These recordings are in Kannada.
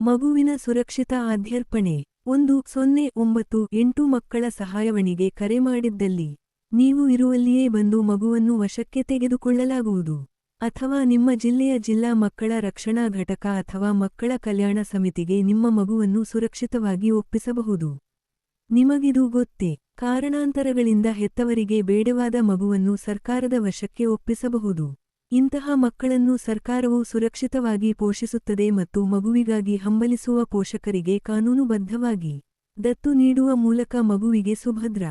ಮಗುವಿನ ಸುರಕ್ಷಿತ ಅಧ್ಯರ್ಪಣೆ 10988 ಮಕ್ಕಳ ಸಹಾಯವಾಣಿಗೆ ಕರೆ ಮಾಡಿದ್ದಲ್ಲಿ ನೀವು ಇರುವಲ್ಲಿಯೇ ಬಂದು ಮಗುವನ್ನು ವಶಕ್ಕೆ ತೆಗೆದುಕೊಳ್ಳಲಾಗುವುದು. ಅಥವಾ ನಿಮ್ಮ ಜಿಲ್ಲೆಯ ಜಿಲ್ಲಾ ಮಕ್ಕಳ ರಕ್ಷಣಾ ಘಟಕ ಅಥವಾ ಮಕ್ಕಳ ಕಲ್ಯಾಣ ಸಮಿತಿಗೆ ನಿಮ್ಮ ಮಗುವನ್ನು ಸುರಕ್ಷಿತವಾಗಿ ಒಪ್ಪಿಸಬಹುದು. ನಿಮಗಿದು ಗೊತ್ತೇ, ಕಾರಣಾಂತರಗಳಿಂದ ಹೆತ್ತವರಿಗೆ ಬೇಡವಾದ ಮಗುವನ್ನು ಸರ್ಕಾರದ ವಶಕ್ಕೆ ಒಪ್ಪಿಸಬಹುದು. ಇಂತಹ ಮಕ್ಕಳನ್ನು ಸರ್ಕಾರವು ಸುರಕ್ಷಿತವಾಗಿ ಪೋಷಿಸುತ್ತದೆ ಮತ್ತು ಮಗುವಿಗಾಗಿ ಹಂಬಲಿಸುವ ಪೋಷಕರಿಗೆ ಕಾನೂನುಬದ್ಧವಾಗಿ ದತ್ತು ನೀಡುವ ಮೂಲಕ ಮಗುವಿಗೆ ಸುಭದ್ರ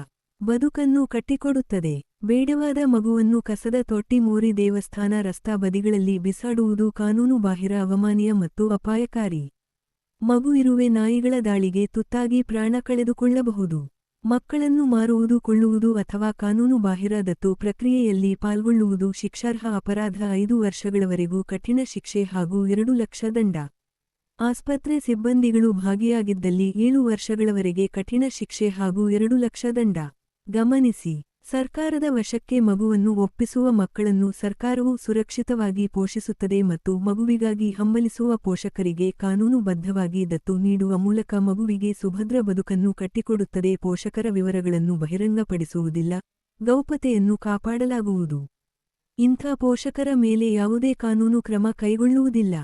ಬದುಕನ್ನು ಕಟ್ಟಿಕೊಡುತ್ತದೆ. ಬೇಡವಾದ ಮಗುವನ್ನು ಕಸದ ತೊಟ್ಟಿ, ಮೋರಿ, ದೇವಸ್ಥಾನ, ರಸ್ತಾ ಬದಿಗಳಲ್ಲಿ ಬಿಸಾಡುವುದು ಕಾನೂನುಬಾಹಿರ, ಅವಮಾನೀಯ ಮತ್ತು ಅಪಾಯಕಾರಿ. ಮಗು ಇರುವೆ ನಾಯಿಗಳ ದಾಳಿಗೆ ತುತ್ತಾಗಿ ಪ್ರಾಣ ಕಳೆದುಕೊಳ್ಳಬಹುದು. ಮಕ್ಕಳನ್ನು ಮಾರುವುದು, ಕೊಳ್ಳುವುದು ಅಥವಾ ಕಾನೂನುಬಾಹಿರ ದತ್ತು ಪ್ರಕ್ರಿಯೆಯಲ್ಲಿ ಪಾಲ್ಗೊಳ್ಳುವುದು ಶಿಕ್ಷಾರ್ಹ ಅಪರಾಧ. 5 ವರ್ಷಗಳವರೆಗೂ ಕಠಿಣ ಶಿಕ್ಷೆ ಹಾಗೂ 2 ಲಕ್ಷ ದಂಡ. ಆಸ್ಪತ್ರೆ ಸಿಬ್ಬಂದಿಗಳು ಭಾಗಿಯಾಗಿದ್ದಲ್ಲಿ 7 ವರ್ಷಗಳವರೆಗೆ ಕಠಿಣ ಶಿಕ್ಷೆ ಹಾಗೂ 2 ಲಕ್ಷ ದಂಡ. ಗಮನಿಸಿ, ಸರ್ಕಾರದ ವಶಕ್ಕೆ ಮಗುವನ್ನು ಒಪ್ಪಿಸುವ ಮಕ್ಕಳನ್ನು ಸರ್ಕಾರವು ಸುರಕ್ಷಿತವಾಗಿ ಪೋಷಿಸುತ್ತದೆ ಮತ್ತು ಮಗುವಿಗಾಗಿ ಹಂಬಲಿಸುವ ಪೋಷಕರಿಗೆ ಕಾನೂನುಬದ್ಧವಾಗಿ ದತ್ತು ನೀಡುವ ಮೂಲಕ ಮಗುವಿಗೆ ಸುಭದ್ರ ಬದುಕನ್ನು ಕಟ್ಟಿಕೊಡುತ್ತದೆ. ಪೋಷಕರ ವಿವರಗಳನ್ನು ಬಹಿರಂಗಪಡಿಸುವುದಿಲ್ಲ, ಗೌಪ್ಯತೆಯನ್ನು ಕಾಪಾಡಲಾಗುವುದು. ಇಂಥ ಪೋಷಕರ ಮೇಲೆ ಯಾವುದೇ ಕಾನೂನು ಕ್ರಮ ಕೈಗೊಳ್ಳುವುದಿಲ್ಲ.